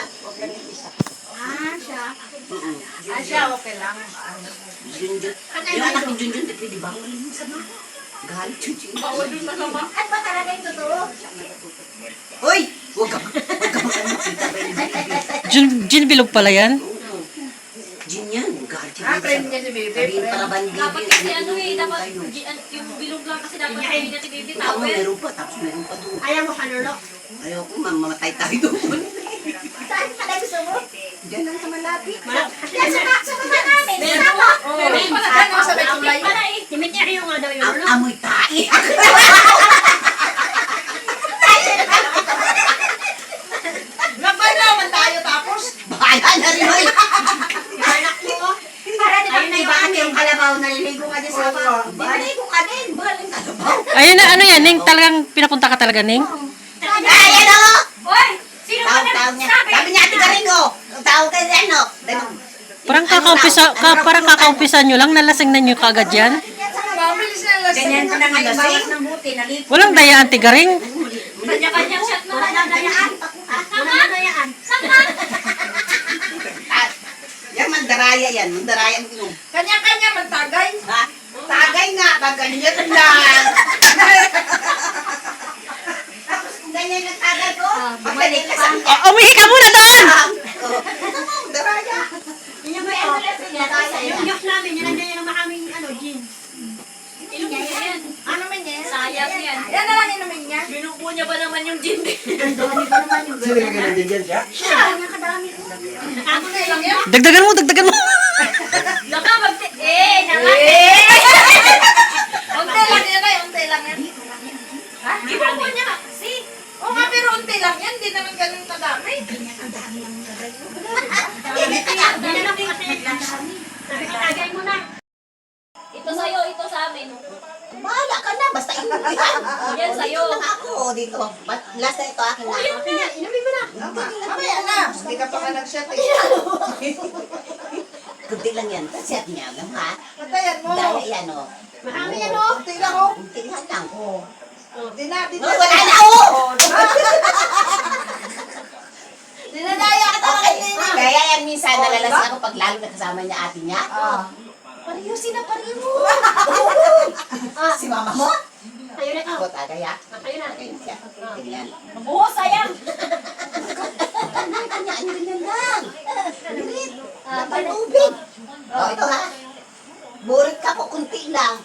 Huwag lang yung isa. Siya. Siya, okay lang. Junjun. Yung anak ni Junjun, di ba? Galit Junjun. At ba talaga yung totoo? Hoy! Huwag ka makita. Gin bilog pala yan? Jin yan. Galit Ah, friend niya si Bebe. Sabihin para bandit. Dapat kasi ano eh, dapat yung bilog lang kasi dapat sabihin niya si Baby Ako Tower. meron pa, tapos meron pa doon. Ayaw mo kanulok. Ayoko, mamatay tayo doon. Saan ka na gusto mo? Diyan lang sa malapit. Yan sa baba namin. Sama. Meron pala dyan, sa may tulay. Timit niya yung daw yung Ang amoy tae. Laban naman tayo tapos. Bahala na rin, hoy. Anak mo. Para di ba naibahan yung kalabaw, naliligo ka din sa baba. Naliligo ka din. Bahala na kalabaw. Ayun na, ano yan, Ning? Talagang pinapunta ka talaga, Ning? Ayan o! Hoy! Sino ba Tawag niya. nagsabi? Sabi niya, Ate Garingo. Tawag kayo yan, no? Parang kakaumpisa nyo lang, nalasing na nyo kagad yan. Ganyan ko na nga lasing. ng buti, naliligo. Walang dayaan, tigaring. Kanya-kanyang shot na Wala lang. nang dayaan. Wala nang dayaan. Sama! Yan, mandaraya yan. Mandaraya ang inom. Kanya-kanya magtagay. Ha? Tagay nga, kaganyan lang. Ganyan yung tagay ko. Pagdating ka sa Umihi ka muna doon! mandaraya. Yung may ambulance niya. Yung yok namin, yun nandiyan yung makaming gin. Inumin niya yan. Ano man yan? Sayang yan. Yan na lang inumin niya. Binuko niya ba naman yung gin? Ang dami pa naman yung Sino ka nandiyan dyan siya? siya. Ang kadami ko. Ako na lang yan. Dagdagan mo, dagdagan mo. Laka magte... naman! Unti lang yan ay, unti lang yan. Ha? Binuko niya kasi. Oo nga, pero unti lang yan. Hindi naman ganun kadami. Tagay mo na. Ito sa'yo, ito sa amin. Bahala ka na, basta inom mo yan. Yan sa'yo. Dito lang ako, dito. Last na ito, akin na. Inumin mo na. Mamaya na. Hindi ka pa nga nag-shot eh. Kunti lang yan. Kasi at niya lang, ha? Patayan mo. Dahil yan, o. Marami yan o. Unti lang o. Kunti nga lang. Di na, di na. Oh, wala na, o! Dinadaya ka talaga din. Kaya yan minsan nalalasing ako pag lalo nakasama niya ate niya. Ah. Pareho sila, pareho. Si mama mo? Tayo na Ako tagaya. Tayo na. Kaya siya. Ganyan. Oo, sayang. Kanya, ano ganyan lang. Bilit. Lapay tubig. O, ito ha. Burit ka po, kunti lang.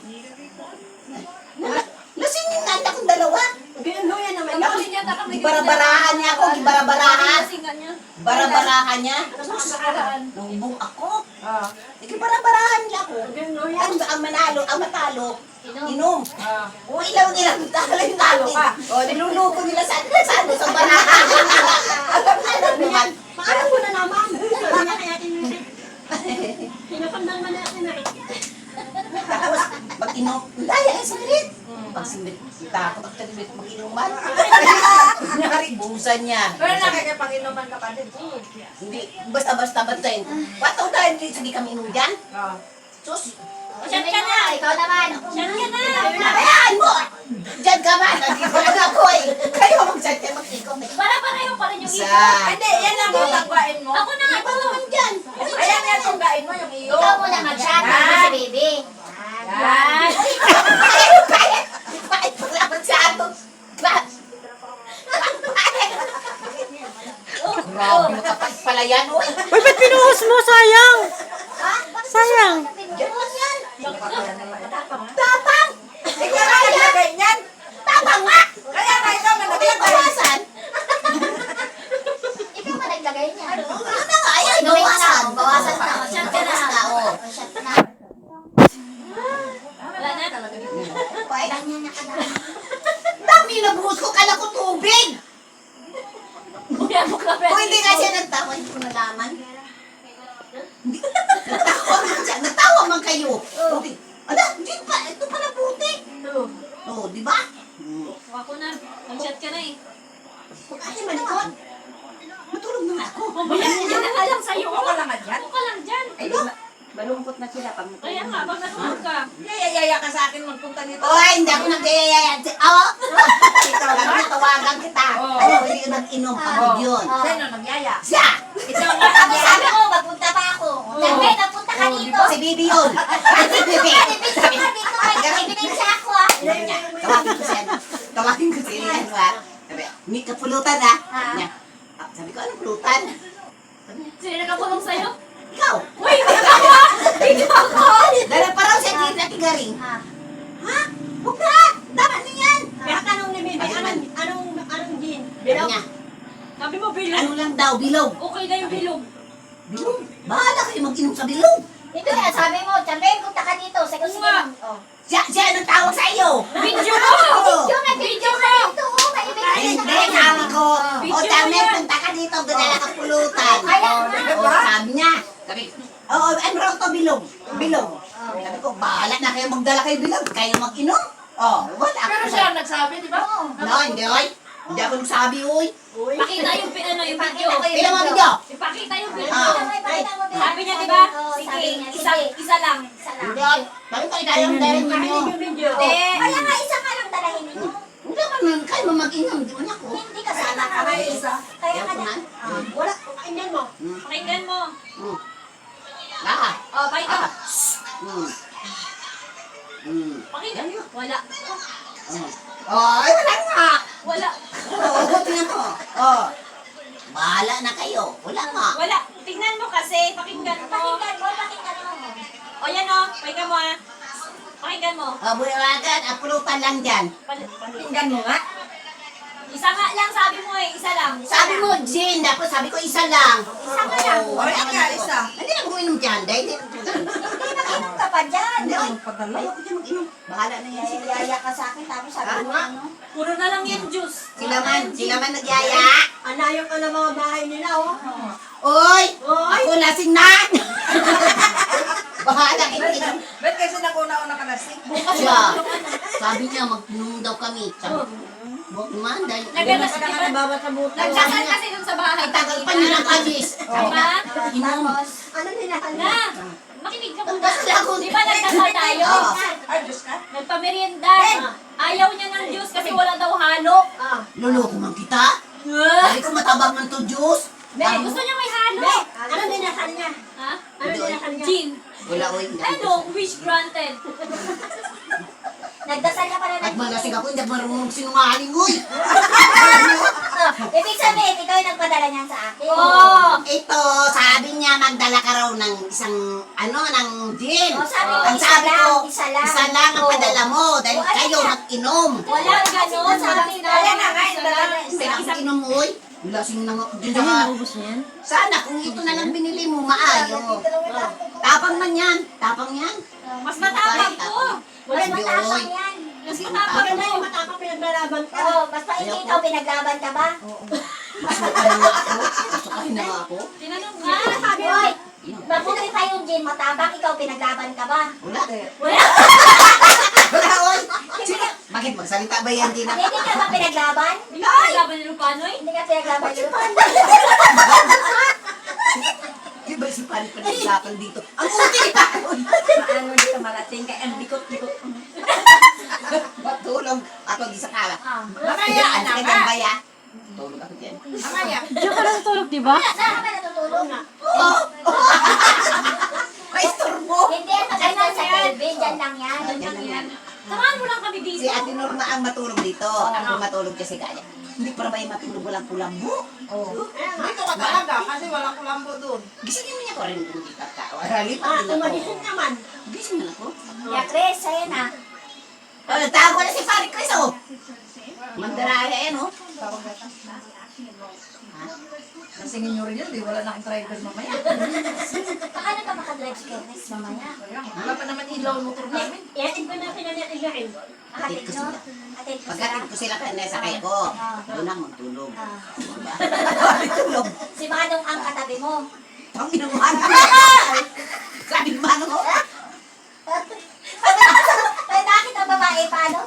Lasing yung nanda kong dalawa. Ginulo yan naman. Tapos niya taka may Gibarabarahan niya ako, gibarabarahan. Singan niya. Barabarahan niya. Nakaraan. Numbong ako. Ah. Gibarabarahan niya ako. Ginulo yan. Ang manalo, ang matalo, Inom. inom. Ah. O ilaw nila, talo yung Talo natin. ka. O, niluluko nila sa barahan. Alam naman. Paano mo na naman? Kanya kaya tinusik. Pinapandang mo natin na eh. Tapos, pag inom, daya ay sakit. Pag simit, takot ako sa simit, mag-inuman. Kunyari, buhusan niya. Pero nakakapag-inuman ka pa din. Hindi, basta-basta bantayin. Pataw dahil, sige kami inom dyan. Ah. Sus, Shot ka na. Ikaw naman. Shot ka na. ayan mo! Diyan ka ba? Nandito lang ako eh. Kayo mag-chat kayo, mag-ikot eh. Para pareho pa rin yung Isa. iyo. Hindi, yan ang tagwain mo. Ako na nga Ikaw to. naman dyan. Ayan yan yung gain mo, yung iyo. Ikaw muna mag-shot. Yan. Si Baby. Yan. Bakit paglaban sa ato? Grabe, makapal pala yan, oy. Uy, ba't pinuhos mo? Sayang. Sayang. Diyan lang yan. Tapang! Ikaw na nilagay niyan. Tama nga. Kaya na ikaw na Hindi naglagay. bawasan. Ikaw na naglagay niyan. Ano nga, ayan, bawasan. Bawasan na. Shot ka na. Oo. Wala na. Dami na buhos ko, kala ko tubig. Bumiyabok na Kung hindi nga siya nagtawa, hindi ko nalaman. Natawa man siya. Natawa man kayo. Ala, hindi pa. Ito pala puti. Oo, di ba? Ako na. Mag-shot ka na eh. Huwag kasi malikot. Matulog na nga ako. Yan na nga lang sa'yo. Ako lang nga dyan. Ako ka lang dyan. Ay, di ba? Malungkot na sila pag Kaya nga, pag natulog ka. Yaya ka sa akin magpunta nito. Oy, hindi ako nag-yayayayad. Oo! Ikaw lang natawa Tatawagan kita. Ano, hindi ka nag-inom pagod yun. Sino nagyaya? Siya! Ito nga kami. Sabi mo, magpunta pa ako. Sabi, nagpunta ka dito. Si Bibi yun. Si Bibi. Sabi ka dito, may ebidensya ako ah. Sabi niya, tawagin ko si Elian mo. Sabi, may kapulutan ha. Sabi ko, anong pulutan? Sino nakapulong sa'yo? Ikaw. Uy, ako! Ikaw ako! Dala pa raw siya din na tigaring. Ha? Huwag na! Tama na yan! Pero tanong ni Bibi, anong gin? Sabi niya, Sabi mo, bilog. ano lang daw, bilog. Okay na yung bilog. Bilog? Bahala kayo mag-inom sa bilog. Ito yan, sabi mo, Chamben, punta ka dito. Sige, sige. Oh. Siya anong tawag sa iyo? Video mo! Yung nag-video ka dito, oh, may Ay, ebidensya hindi, ka. sabi ko. Video O, mo Tame, yan. punta ka dito, ganala ka pulutan. Kaya nga. O, sabi niya. Sabi, oo, ano raw to, bilog? Bilog. Sabi ko, bahala na kayo magdala kayo bilog. Kayo mag-inom. Oh, wala. Pero siya ang nagsabi, di ba? No, hindi, oy. Hindi ako nagsabi, oy. Pakita yung yung video. Kailan mo video? Ipakita yung video. Ah. Sabi niya, di ba? Sige, isa lang. Hindi, oy. Bakit kayo tayong dahil ninyo? video. Kaya nga, isa ka lang dalahin ninyo. Hindi man kayo mag-inom, di man ako. Hindi kasama ka nga isa. Kaya ka na. Wala, pakinggan mo. Pakinggan mo. Ah, Oh, pakita. Pakinggan mo. Wala. Oh, ay, wala nga. Wala. Oo, tingnan mo. Oh. Bahala na kayo. Wala nga. Wala. Tingnan mo kasi. Pakinggan mo. Pakinggan mo. O yan o. Pakinggan mo ha. Pakinggan mo. Oh, buyawagan, apulutan lang dyan. Pakinggan mo nga. Isa nga lang sabi mo eh. Isa lang. Sabi mo, Jane, dapat sabi ko isa lang. Isa ka lang. Oo, wala nga, isa. Hindi na ko inom dyan, dahil hindi. Hindi mag-inom ka pa dyan. Hindi, ay, ayoko dyan mag-inom. Bahala na yan. Yaya ka sa akin, tapos sabi mo ano? Puro na lang yan juice. Sila man nagyaya. Anayang ka na mga bahay nila, oh. Oy! Ako lasing na! Bahala kayo inom. Ba't kasi nakunauna ka na sick? Siya, sabi niya, mag-inom daw kami. Sabi ko, huwag man, dahil... Nagkakas Ka na bawat sa buto. Nagsasal kasi dun sa bahay. Ay, tagal pa niyo ng alis. Diba? Inom. Ano nila Na! Makinig ka muna. Nagdasal ako. Di ba nagdasal tayo? Oo. Ay, Diyos ka? Nagpamerienda. Ayaw niya ng juice kasi wala daw halo. Luloko man kita. Sabi ko, matabang man to Diyos. Gusto niya may halo. Ano dinasal niya? Ha? Ano dinasal niya? Gin. Wala ko yung... Ano? Wish granted. Nagdasal ka pa na At malasing ako, hindi ako marunong sinungaling, uy! Ibig sabihin, ikaw yung nagpadala niyan sa akin. Oo. Ito, sabi niya, magdala ka raw ng isang, ng gin. Oh, sabi ko, Ang isa sabi lang, ko, isa lang. isa lang ang padala mo, dahil Oh, ano kayo yan? mag-inom. Wala ganon. Sabi na. Kaya na nga, yung dalawa. Hindi na ako inom, uy. Lasing na nga. Hindi, naubos mo yan? Sana, kung ito na lang binili mo, maayo. Tapang man yan. Tapang yan. Mas matapang ko. Wala Sabi, matapang oy. yan. Mas Sige, matapang tapang. ko. matapang pinaglalaban ka. Oo, basta hindi ikaw pinaglaban ka ba? Masukahin na nga ako. Masukahin na nga ako. Tinanong nga. Sabi, oy, mabuti pa yung gin, matapang, ikaw pinaglaban ka ba? Wala. Wala. Wala, uy. Sige. Bakit magsalita ba yan, Dina? Hindi ka ba pinaglaban? Hindi ka pinaglaban ni Lupanoy? Hindi ka pinaglaban yun. Di ba si Pani pa nagsapan dito? Ang uti pa! Ano dito malating kay ang likot-likot. Matulog ako di sa kala. Mamaya, Ang anak sakit ka. ang baya. Tulog ako dyan. Mamaya. Diyan ka lang tulog, di ba? Saan ka ba natutulog? Oo! May istorbo! Hindi, maganda sa TV, dyan lang yan. Dyan lang yan. Samahan mo lang kami dito. Si Ate Norma ang matulog dito. Ako matulog kasi kaya. Hindi para ba yung matulog walang kulambo? Dito ka talaga kasi walang kulambo doon. Gisingin mo niya ko rin kung kita ka. Rali pa rin ako. Umagising naman. Gising na ako. Ya, Chris, ayan na. Tawag ko na si Pari Chris, oh! Mandaraya yan, oh. Nasingin nyo rin yun, di wala na akong driver mamaya. Paano ka makadrive si Chris mamaya? Wala pa naman ilaw ang motor namin. Iatid ko na pinanitin na rin. Hatid ko no? sila. Hatid ko sila. Pagkatid ko sila kanya sa kaya ko, doon ang magtulog. Ah. Tulog. Si Manong ang katabi mo. Ang inuman. Sabi mo, ano mo? Ay, bakit ang babae paano?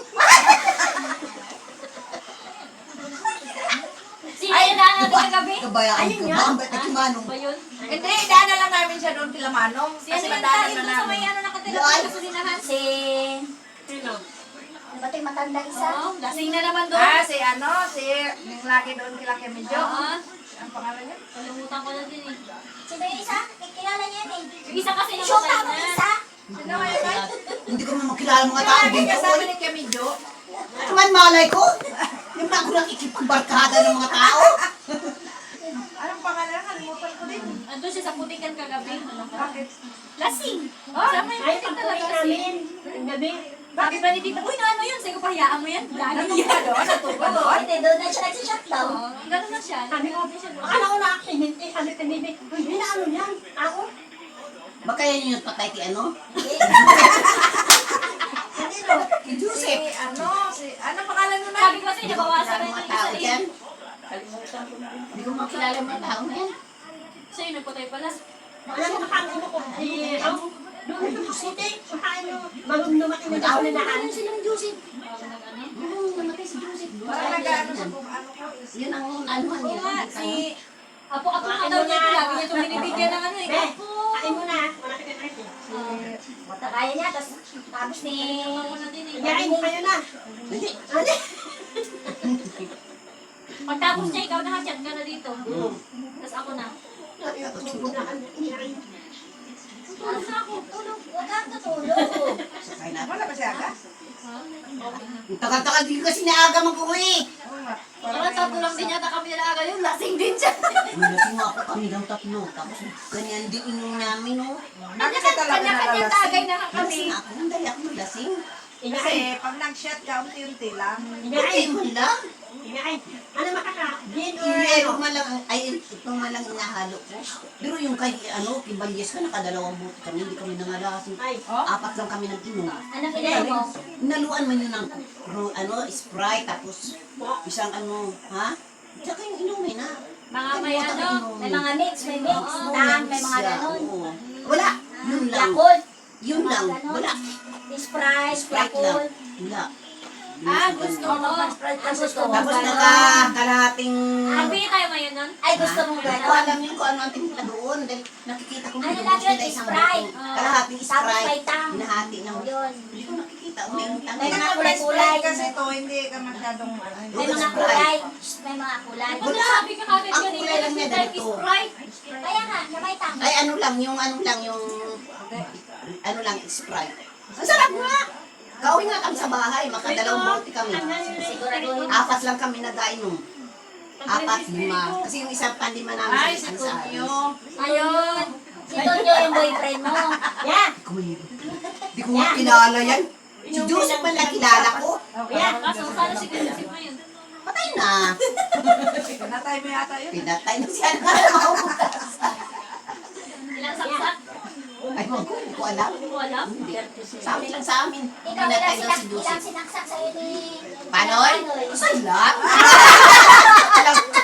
Sino yung daan natin kagabi? Kabayaan ka ba? Ang ba't nakimanong? Ba yun? Hindi, daan na lang namin siya doon kila Manong. Sino Kasi yung madaanan daan na doon sa may namin. ano nakatira Ay. sa gasolinahan? Si... Yung ba't yung matanda isa? Oo, lasing na naman doon. Ah, si yung lagi doon kila Kemidjo. Oo. Ang pangalan niya? Kalimutan ko na din eh. Sino yung isa? Kilala niya yan eh. Yung isa kasi Shoot namatay ako na. isa. Sino kaya yun? Hindi ko naman makilala mga tao Lagi dito. kasama ni Kemidjo. Man malay ko. Yung ako nakikipagbarkada ng mga tao. Anong pangalan? Kalimutan ko din. Andun siya sa putikan kagabi. Bakit? Lasing. Sama yung putik talaga lasing. Gabi. Sabi pa ni Tita, uy, na ano yun? Sabi ko, pahayaan mo yan. Lagi yan. Hindi, doon na siya nag-shutdown. Oo, ganun na siya. Sabi ko, Akala ko na accident eh. Sabi ka Bibi, hindi na ano yan. Ako? Baka yan yung patay ki ano? Hindi no. Ki Joseph. Anong pangalan mo na? sabi ko kasi, nabawasan na Mga yung tao isa eh. dyan. Hindi ko makilala mga tao na yan. Siya yung nagpatay pala. Alam mo makakaano ko. Doon sa City. Makaano. Bagong dumating na daw na daan. Sila ng Joseph. Ano? Oo, namatay si Joseph. Parang nag-ano sa kung ano ko. Yun ang anuhan Oo nila. nga, si... Apo-apo nga daw niya, lagi niya itong binibigyan ng ano eh. Be, Apo! kain mo na. Wala ka na Kaya niya, tapos ni... Ako na din eh. Yarin mo kayo na. Hindi. Pagtapos niya, ikaw na hatyan ka na dito. Tapos ako na. Tulog na ako. Tulog. Huwag kang tutulog. Sakay na. Wala ba siya ka? Ha? Okay na. Ang tagal-tagal din kasi naaga mag-uwi. Oo nga. Parang tatlo lang din yata kami nila agad yung lasing din siya. Lasing nga ako kami ng tatlo. Tapos ganyan din inyong namin, no? Bakit ka talaga Kanya-kanya nalalasing? tagay na kami. Lasing ako. Dali ako lasing. Kasi pag nag-shot ka, unti-unti lang. Hindi man lang. Ano makaka? Gin or Pero man lang, ay, ito man lang inahalo ko. Pero yung kay, ano, kay Balyes ka, nakadalawang buti kami. Hindi kami nangalasing. Ay. Apat lang kami nag-inom. Anong kinaya mo? Naluan man yun ng, ano, Sprite, tapos isang ano, ha? Tsaka yung inumin na. Mga may ano, May mga mix, may mix. Tang, may mga ganun. Wala. Yun lang. Yakult. Yun lang. Wala. Sprite, Sprite lang. Yakult. Wala. gusto mo. Ang gusto mo. Tapos Ganon. kalahating... Magbigay tayo ngayon nun? Ay, gusto mong Hindi ko gano'n. alam yun kung ano ang timpla doon. Dahil nakikita ko Ano nilubos lang yun, nila isang Sprite. buto. Kalahating Tapos may Sprite. tang. Hinahati ng... Yun. Hindi ko nakikita. May tang. May mga Kaya kulay-kulay. kasi to, hindi ka masyadong ano. May mga kulay. May mga kulay. Ano sabi ka kagad Ang kanina? kulay lang niya Like ganito. Sprite. Kaya nga, na may tang. Ay, ano lang, yung ano lang, Sprite. Ang sarap nga! Kauwi nga kami sa bahay, makadalawang bote kami. Siguraduhin. Apat lang kami nagainom. Apat, lima. Kasi yung isang pandima namin Ay, sa si isang Tonyo. Ayun. Si Tonyo yung boyfriend mo. Yeah. Hindi ko nga kilala yan. Si Joseph man lang kilala ko. Yeah. Kaso, sana si Joseph ngayon. Patay na. Pinatay mo yata yun. Pinatay na siya na maubukas. Ilang saksak? Ay, hindi ko alam. Hindi ko alam. Hindi. Sa amin lang sa amin. Ikaw Pinatay daw si ilang Joseph. sinaksak sa'yo ni... Panoy? Saan lang?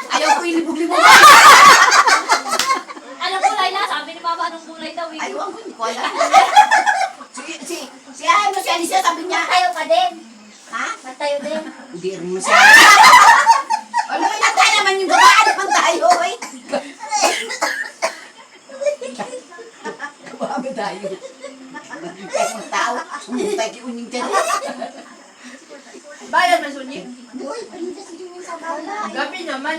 Ayaw ko ilibog-libog. Anong kulay na? Sabi ni Papa, anong kulay daw eh. Ayaw ko, hindi ko alam. Si ano, si Alicia, sabi niya, Magtayo ka din. Ha? Magtayo din. hindi rin mo siya. Ano, pinatay naman yung gawa. Ano pang tayo, eh? Gawa ba tayo? Magkikay mo tao. Umutay ki unying dyan. Bayan mo, Sunyi. Uy, palindas si Jimmy sa bala. Gabi naman.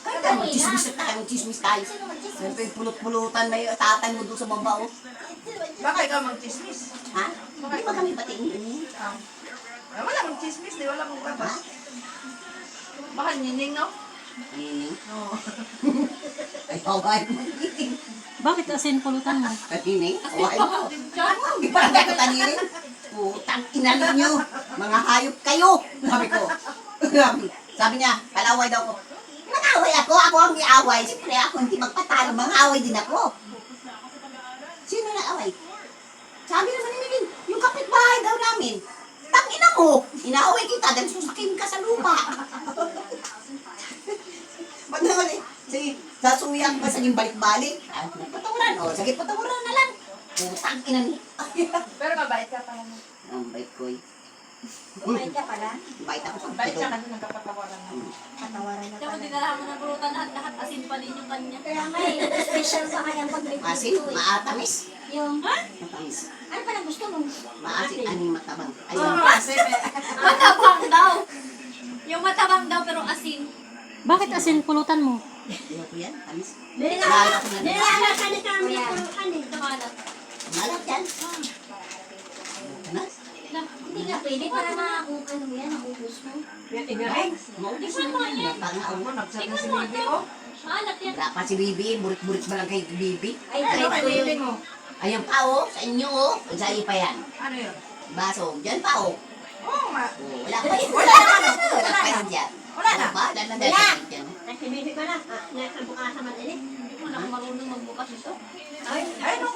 Kaya tayo, mag-chismis na tayo, mag-chismis tayo. Siyempre, pulot-pulutan, may tatay mo doon sa baba, oh. Baka ikaw mag-chismis. Ha? Hindi ba kami patingin? Wala mag-chismis, di wala mong babas. Baka nining, no? Oo. Ay, haway mo. Bakit asin pulutan mo? Katining? Haway mo. Hindi pa tayo tanirin. Putang ina ninyo. Mga hayop kayo. Sabi ko. Sabi niya, palaway daw ko. Nag-away ako. Ako ang iaway. Siyempre ako hindi magpatalo. Mga away din ako. Sino nag-away? Sabi naman ni Miguel, yung kapitbahay daw namin. Tang ina mo. Inaaway kita dahil susakin ka sa lupa. Ba't naman eh? Sige, sasuyan pa sa yung balik-balik. Ah, patawaran. O, sige, patawaran na lang. Putang ina ni. Pero mabait ka pa naman. Ang bait ko eh. Kumain ka pala. Bait ako sa Bait siya pagkakita. kasi nagkapatawaran na. Patawaran na Kaya kung pala. dinalahan mo ng pulutan lahat asin pa din yung kanya. Kaya nga eh, special pa kanyang pagbibigay Asin, ko eh. maatamis. Yung, Matamis. ano pala gusto mo. Maasin, aning matabang. Ayun. Oo, kasi Matabang daw. Yung matabang daw pero asin. Bakit asin pulutan mo? Ayun ko yan, tamis. Dili na. Lalo ko na. Dili na sa ni kami pulutan eh. Ito malat. Malat yan. Tanas. Hindi nga pwede para ano yan, naubos mo. yan igaring. Maubos Tikman mo na yan. yan. Panga, Ako, oh. nagsabi Tikman si mo Bibi, ito. oh. Malat yan. Wala pa si Bibi. Burik-burik ba lang kay Bibi? Ay, Ano try kay ko Bibi yun. mo? Ayun pa, oh. Sa inyo, oh. Sa iyo pa yan. Ano yun? Baso. Diyan pa, oh. Oo nga. Oh, wala pa yun. Wala naman, oh. Wala Wala pa na. yun dyan. Wala na. Wala na Wala. dyan. Dyan. Nasa bibi ko na. Nasa bukasan man ini. Hindi mo na ako marunong magbukas ito. Ay, Ay, nung